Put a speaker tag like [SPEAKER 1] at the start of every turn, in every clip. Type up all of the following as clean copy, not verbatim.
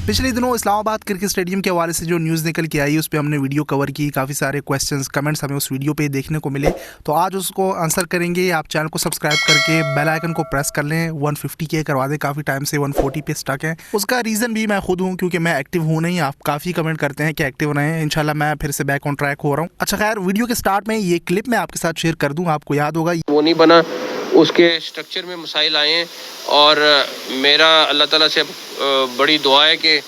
[SPEAKER 1] पिछले दिनों Islamabad cricket stadium के हवाले से जो न्यूज़ निकल के आई उस पर हमने वीडियो कवर की, काफ़ी सारे क्वेश्चंस कमेंट्स हमें उस वीडियो पे देखने को मिले, तो आज उसको आंसर करेंगे। आप चैनल को सब्सक्राइब करके बेल आइकन को प्रेस कर लें, 150 के करवा दें, काफ़ी टाइम से 140 पे स्टक है। उसका रीज़न भी मैं खुद हूँ, क्योंकि मैं एक्टिव हूँ नहीं। आप काफ़ी कमेंट करते हैं कि एक्टिव रहें, इंशाल्लाह मैं फिर से बैक ऑन ट्रैक हो रहा हूँ। अच्छा खैर, वीडियो के स्टार्ट में ये क्लिप मैं आपके साथ शेयर कर दूँ, आपको याद होगा
[SPEAKER 2] वो नहीं बना, उसके स्ट्रक्चर में मसाइल आए हैं। और मेरा अल्लाह ताला से बड़ी दुआ है कि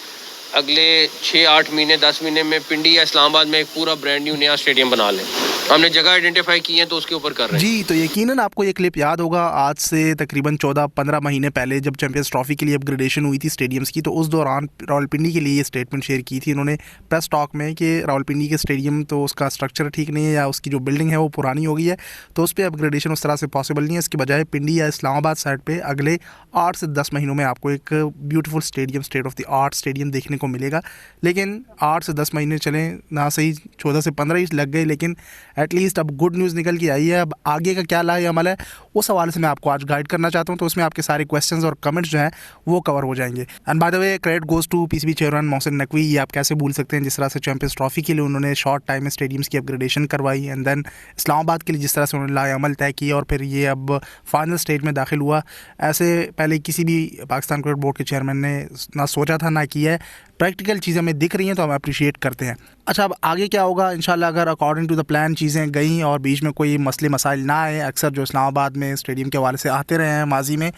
[SPEAKER 2] अगले 6-8 महीने 10 महीने में पिंडी या इस्लामाबाद में एक पूरा ब्रांड न्यू नया स्टेडियम बना लें। हमने जगह आइडेंटिफाई की है तो उसके ऊपर कर रहे हैं
[SPEAKER 1] जी। तो यकीनन आपको ये क्लिप याद होगा, आज से तकरीबन 14-15 महीने पहले जब चैंपियंस ट्रॉफी के लिए अपग्रेडेशन हुई थी स्टेडियम्स की, तो उस दौरान रावलपिंडी के लिए ये स्टेटमेंट शेयर की थी इन्होंने प्रेस टॉक में कि रावलपिंडी के स्टेडियम तो उसका स्ट्रक्चर ठीक नहीं है या उसकी जो बिल्डिंग है वो पुरानी हो गई है, तो उस पर अपग्रेडेशन उस तरह से पॉसिबल नहीं है। इसके बजाय पिंडी या इस्लामाबाद साइड पर अगले 8 से 10 महीनों में आपको एक beautiful stadium, state of the art stadium देखने को मिलेगा। लेकिन 8 से 10 महीने चलें ना सही, 14 से 15 ही लग गए, लेकिन एटलीस्ट अब गुड न्यूज़ निकल के आई है। अब आगे का क्या लाए अमल है उस हवाले से मैं आपको आज गाइड करना चाहता हूं, तो उसमें आपके सारे क्वेश्चंस और कमेंट्स जो हैं वो कवर हो जाएंगे। And by the way, credit goes to PCB chairman Mohsin Naqvi. ये आप कैसे भूल सकते हैं, जिस तरह से चैंपियंस ट्रॉफी के लिए उन्होंने शॉर्ट टाइम में स्टेडियम्स की अपग्रेडेशन करवाई, एंड देन इस्लामाबाद के लिए जिस तरह से उन्होंने लाए अमल तय किया और फिर ये अब फाइनल स्टेज में दाखिल हुआ। ऐसे पहले किसी भी पाकिस्तान क्रिकेट बोर्ड के चेयरमैन ने ना सोचा था ना किया है। प्रैक्टिकल चीज़ें हमें दिख रही हैं तो हम अप्रिशिएट करते हैं। अच्छा, अब आगे क्या होगा इंशाल्लाह, अगर अकॉर्डिंग टू द प्लान चीज़ें गई और बीच में कोई मसले मसाइल ना आए, अक्सर जो इस्लामाबाद में स्टेडियम के हवाले से आते रहे हैं माजी में,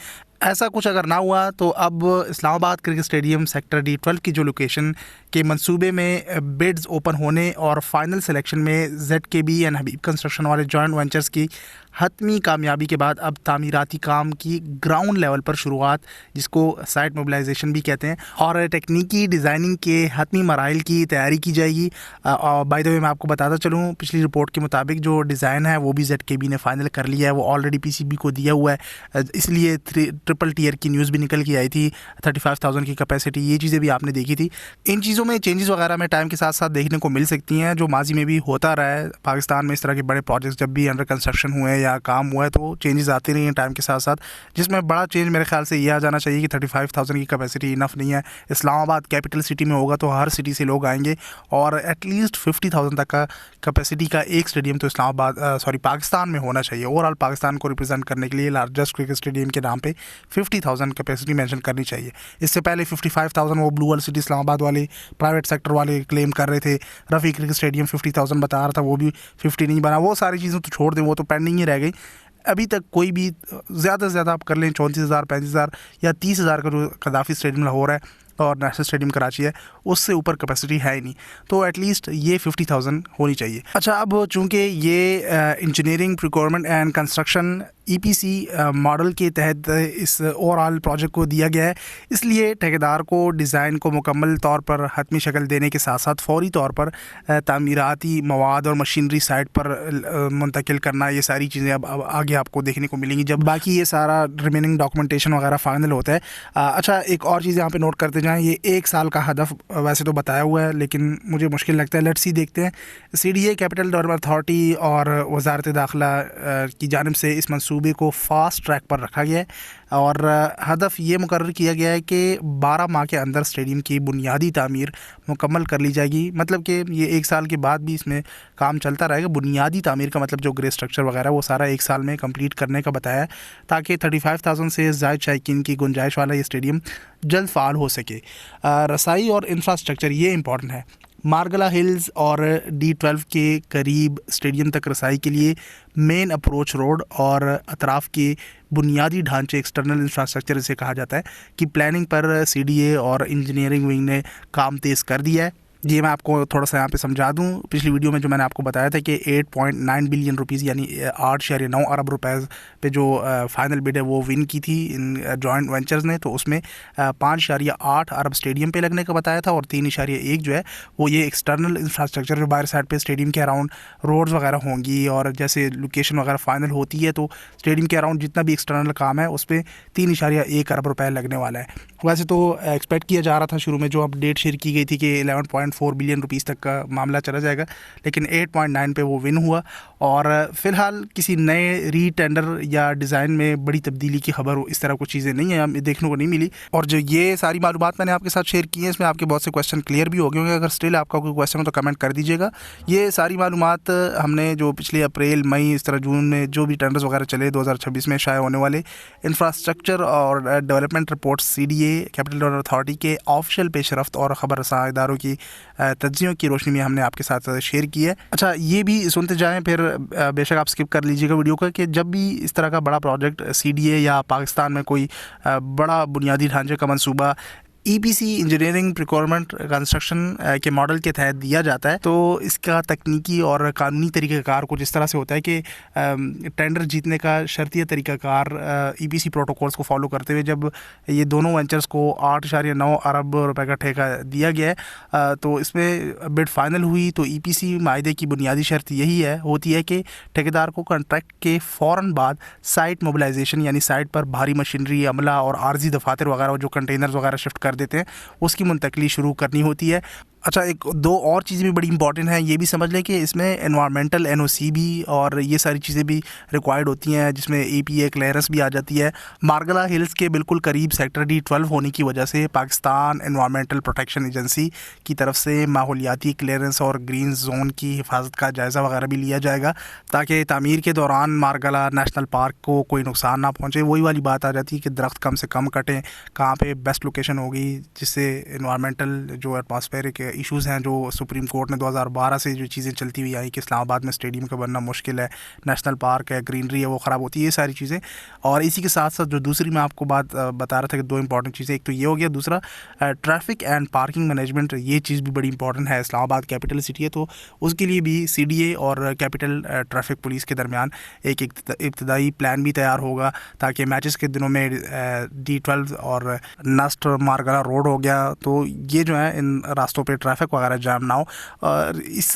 [SPEAKER 1] ऐसा कुछ अगर ना हुआ तो अब Islamabad cricket stadium sector D12 की जो लोकेशन के मंसूबे में बिड्स ओपन होने और फाइनल सिलेक्शन में ZKB एंड हबीब कंस्ट्रक्शन वाले जॉइंट वेंचर्स की हतमी कामयाबी के बाद अब तामीराती काम की ग्राउंड लेवल पर शुरुआत, जिसको साइट मोबिलाइजेशन भी कहते हैं, और टेक्निकी डिज़ाइनिंग के हतमी मराइल की तैयारी की जाएगी। बाय द वे मैं आपको बताता चलूँ, पिछली रिपोर्ट के मुताबिक जो डिज़ाइन है वो भी ZKB ने फाइनल कर लिया है, वो ऑलरेडी PCB को दिया हुआ है। इसलिए ट्रिपल टियर की न्यूज़ भी निकल के आई थी, 35,000 की कैपेसिटी, ये चीज़ें भी आपने देखी थी। इन चीज़ों में चेंजेस वगैरह में टाइम के साथ साथ देखने को मिल सकती हैं, जो माजी में भी होता रहा है पाकिस्तान में। इस तरह के बड़े प्रोजेक्ट्स जब भी अंडर कंस्ट्रक्शन हुए या काम हुआ है तो चेंजेस आते रही हैं टाइम के साथ साथ, जिसमें बड़ा चेंज मेरे ख्याल से ये आ जाना चाहिए कि 35,000 की कैपेसिटी इनफ नहीं है। इस्लामाबाद कैपिटल सिटी में होगा तो हर सिटी से लोग आएंगे, और एटलीस्ट 50,000 तक का कैपेसिटी का एक स्टेडियम तो पाकिस्तान में होना चाहिए। ओवरऑल पाकिस्तान को रिप्रेजेंट करने के लिए लार्जेस्ट क्रिकेट स्टेडियम के नाम पे 50,000 कैपेसिटी मेंशन करनी चाहिए। इससे पहले 55,000 वो ब्लू वर्ल्ड सिटी इस्लामाबाद वाले प्राइवेट सेक्टर वाले क्लेम कर रहे थे। रफ़ी क्रिकेट स्टेडियम 50,000 बता रहा था, वो भी 50 नहीं बना। वो सारी चीज़ें तो छोड़ दें, वो तो पेंडिंग ही रह गई। अभी तक कोई भी ज़्यादा से ज़्यादा आप कर लें 34,000, 35,000 या 30,000 का जो कदाफ़ी स्टेडियम लाहौर है और नेशनल स्टेडियम कराची है, उससे ऊपर कैपेसिटी है ही नहीं, तो एटलीस्ट ये 50,000 होनी चाहिए। अच्छा, अब चूँकि ये engineering procurement and construction EPC model के तहत इस ओवरऑल प्रोजेक्ट को दिया गया है, इसलिए ठेकेदार को डिज़ाइन को मुकम्मल तौर पर हतमी शक्ल देने के साथ साथ फ़ौरी तौर पर तामीराती मवाद और मशीनरी साइट पर मुंतकिल करना, ये सारी चीज़ें अब आगे आपको देखने को मिलेंगी जब बाकी ये सारा रिमेनिंग डॉक्यूमेंटेशन वगैरह फाइनल होता है। अच्छा, एक और चीज़ यहाँ पे नोट करते जाएँ, ये 1 साल का हदफ वैसे तो बताया हुआ है, लेकिन मुझे मुश्किल लगता है। लेट्स सी, देखते हैं। CDA कैपिटल डेवलपमेंट अथॉरिटी और वजारत दाखिला की जानिब से इस मंसूबे को फास्ट ट्रैक पर रखा गया है, और हदफ ये मुकर्रर किया गया है कि 12 माह के अंदर स्टेडियम की बुनियादी तामीर मुकम्मल कर ली जाएगी। मतलब कि ये 1 साल के बाद भी इसमें काम चलता रहेगा। बुनियादी तामीर का मतलब जो ग्रे स्ट्रक्चर वगैरह वो सारा 1 साल में कंप्लीट करने का बताया है, ताकि 35,000 से ज़ायद शायकीन की गुंजाइश वाला ये स्टेडियम जल्द फ़ाल हो सके। रसाई और इंफ्रास्ट्रक्चर ये इंपॉर्टेंट है। मारगला हिल्स और D12 के करीब स्टेडियम तक रसाई के लिए मेन अप्रोच रोड और अतराफ़ के बुनियादी ढांचे, एक्सटर्नल इंफ्रास्ट्रक्चर इसे कहा जाता है, कि प्लानिंग पर CDA और इंजीनियरिंग विंग ने काम तेज़ कर दिया है। ये मैं आपको थोड़ा सा यहाँ पे समझा दूँ। पिछली वीडियो में जो मैंने आपको बताया था कि 8.9 बिलियन रुपीज़ यानी 8.9 अरब रुपए पे जो फाइनल बिड है वो विन की थी इन जॉइंट वेंचर्स ने, तो उसमें 5.8 अरब स्टेडियम पे लगने का बताया था, और 3.1 जो है वो ये एक्सटर्नल इंफ्रास्ट्रक्चर जो बाहर साइड पे स्टेडियम के अराउंड रोड्स वगैरह होंगी, और जैसे लोकेशन वगैरह फाइनल होती है तो स्टेडियम के अराउंड जितना भी एक्सटर्नल काम है उस पर 3.1 अरब रुपये लगने वाला है। वैसे तो एक्सपेक्ट किया जा रहा था शुरू में, जो अपडेट शेयर की गई थी कि 8.4 बिलियन रुपीस तक का मामला चला जाएगा, लेकिन 8.9 पे वो विन हुआ। और फ़िलहाल किसी नए री-टेंडर या डिज़ाइन में बड़ी तब्दीली की खबर इस तरह कुछ चीज़ें नहीं है, हमें देखने को नहीं मिली। और जो ये सारी मालूमात मैंने आपके साथ शेयर की है, इसमें आपके बहुत से क्वेश्चन क्लियर भी हो गए होंगे। अगर स्टिल आपका कोई क्वेश्चन हो तो कमेंट कर दीजिएगा। ये सारी मालूमात हमने जो पिछले अप्रैल, मई, इस तरह जून में जो भी टेंडर्स वगैरह चले 2026 में शाये होने वाले इंफ्रास्ट्रक्चर और development report CDA capital development authority के ऑफिशियल पेशरफ्त और ख़बर रसां इदारों की तज्ज़ियों की रोशनी में हमने आपके साथ शेयर की है। अच्छा, ये भी सुनते जाएं, फिर बेशक आप स्किप कर लीजिएगा वीडियो का, कि जब भी इस तरह का बड़ा प्रोजेक्ट CDA या पाकिस्तान में कोई बड़ा बुनियादी ढांचे का मंसूबा EPC इंजीनियरिंग प्रिक्योरमेंट कंस्ट्रक्शन के मॉडल के तहत दिया जाता है, तो इसका तकनीकी और कानूनी तरीक़ाकार कुछ इस तरह से होता है कि टेंडर जीतने का शर्तिया तरीक़ाकार EPC प्रोटोकॉल्स को फॉलो करते हुए जब ये दोनों वेंचर्स को 8.9 अरब रुपए का ठेका दिया गया है, तो इसमें बिड फाइनल हुई तो EPC मायदे की बुनियादी शर्त यही होती है कि ठेकेदार को कॉन्ट्रैक्ट के फ़ौरन बाद साइट मोबिलाइजेशन, यानी साइट पर भारी मशीनरी, अमला और आर्जी दफातर वगैरह जो कंटेनर्स वगैरह शिफ्ट कर देते हैं, उसकी मुंतकली शुरू करनी होती है। अच्छा, एक दो और चीज़ें भी बड़ी इंपॉर्टेंट हैं, ये भी समझ लें कि इसमें एनवायरमेंटल NOC भी और ये सारी चीज़ें भी रिक्वायर्ड होती हैं, जिसमें EPA क्लियरेंस भी आ जाती है। मारगला हिल्स के बिल्कुल करीब सेक्टर D12 होने की वजह से पाकिस्तान एनवायरमेंटल प्रोटेक्शन एजेंसी की तरफ से माहौलियाती क्लियरेंस और ग्रीन जोन की हिफाजत का जायज़ा वगैरह भी लिया जाएगा, ताकि तामीर के दौरान मारगला नेशनल पार्क को कोई नुकसान ना पहुँचे। वही वाली बात आ जाती है कि दरख्त कम से कम कटें, कहाँ पर बेस्ट लोकेशन होगी जिससे इन्वायरमेंटल जो एटमॉस्फेरिक इश्यूज़ हैं, जो सुप्रीम कोर्ट ने 2012 से जो चीज़ें चलती हुई आई कि इस्लामाबाद में स्टेडियम का बनना मुश्किल है, नेशनल पार्क है, ग्रीनरी है वो ख़राब होती है, ये सारी चीज़ें। और इसी के साथ साथ जो दूसरी मैं आपको बात बता रहा था कि दो इंपॉर्टेंट चीज़ें, एक तो ये हो गया, दूसरा ट्रैफिक एंड पार्किंग मैनेजमेंट, ये चीज़ भी बड़ी इंपॉर्टेंट है। इस्लामाबाद कैपिटल सिटी है, तो उसके लिए भी CDA और कैपिटल ट्रैफिक पुलिस के दरमियान एक इब्तदाई प्लान भी तैयार होगा, ताकि मैचेस के दिनों में D12 और नस्ट मारगला रोड हो गया, तो ये जो है इन रास्तों पे ट्रैफिक वगैरह जाम ना हो। और इस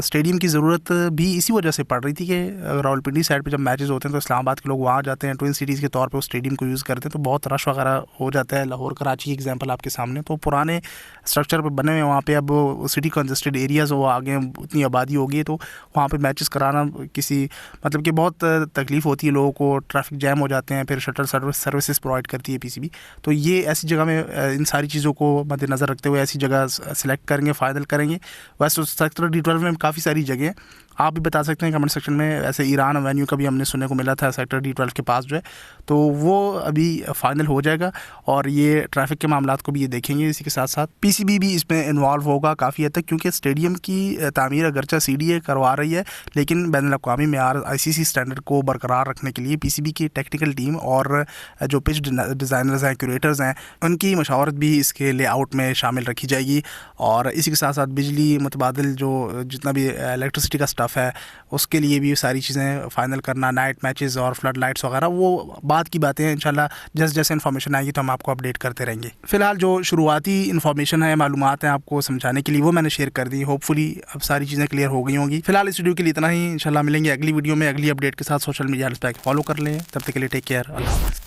[SPEAKER 1] स्टेडियम की ज़रूरत भी इसी वजह से पड़ रही थी कि रावलपिंडी साइड पे जब मैचेस होते हैं तो इस्लामाबाद के लोग वहाँ जाते हैं, ट्विन सिटीज़ के तौर पे उस स्टेडियम को यूज़ करते हैं, तो बहुत रश वगैरह हो जाता है। लाहौर कराची एग्जांपल आपके सामने, तो पुराने स्ट्रक्चर पे बने हुए वहाँ पे अब सिटी कंजेस्टेड एरियाज़ वो आगे उतनी आबादी होगी, तो वहाँ पर मैचेस कराना किसी मतलब कि बहुत तकलीफ़ होती है लोगों को, ट्रैफिक जैम हो जाते हैं, फिर शटल सर्विसेज प्रोवाइड करती है PCB। तो ये ऐसी जगह में इन सारी चीज़ों को मद्देनज़र रखते हुए ऐसी जगह सेलेक्ट करेंगे, फाइनल करेंगे। वैसे सेक्टर D12 में काफ़ी सारी जगह हैं, आप भी बता सकते हैं कमेंट सेक्शन में। ऐसे ईरान एवेन्यू का भी हमने सुनने को मिला था सेक्टर D12 के पास जो है, तो वो अभी फाइनल हो जाएगा और ये ट्रैफिक के मामलात को भी ये देखेंगे। इसी के साथ साथ PCB भी इसमें इन्वॉल्व होगा काफ़ी हद तक, क्योंकि स्टेडियम की तामीर अगरचा CDA करवा रही है, लेकिन बैनुल-अक़वामी मेयार ICC स्टैंडर्ड को बरकरार रखने के लिए PCB की टेक्निकल टीम और जो पिच डिज़ाइनर्स हैं, क्यूरेटर्स हैं, उनकी मशावरत भी इसके लेआउट में शामिल रखी जाएगी। और इसी के साथ साथ बिजली मुतबादिल जो जितना भी इलेक्ट्रिसिटी का स्टफ़ है, उसके लिए भी सारी चीज़ें फ़ाइनल करना, नाइट मैचेस और फ्लड लाइट्स वगैरह, वो बाद की बातें हैं। इंशाल्लाह जैसे इन्फॉर्मेशन आएगी तो हम आपको अपडेट करते रहेंगे। फ़िलहाल जो शुरुआती इन्फॉर्मेशन है, मालूमात हैं आपको समझाने के लिए, वो मैंने शेयर कर दी। होपफुली अब सारी चीज़ें क्लियर हो गई होंगी। फ़िलहाल इस वीडियो के लिए इतना ही। इंशाल्लाह मिलेंगे अगली वीडियो में अगली अपडेट के साथ। सोशल मीडिया हैंडल्स पे फॉलो कर लें। तब तक के लिए टेक केयर, अल्लाह हाफ़िज़।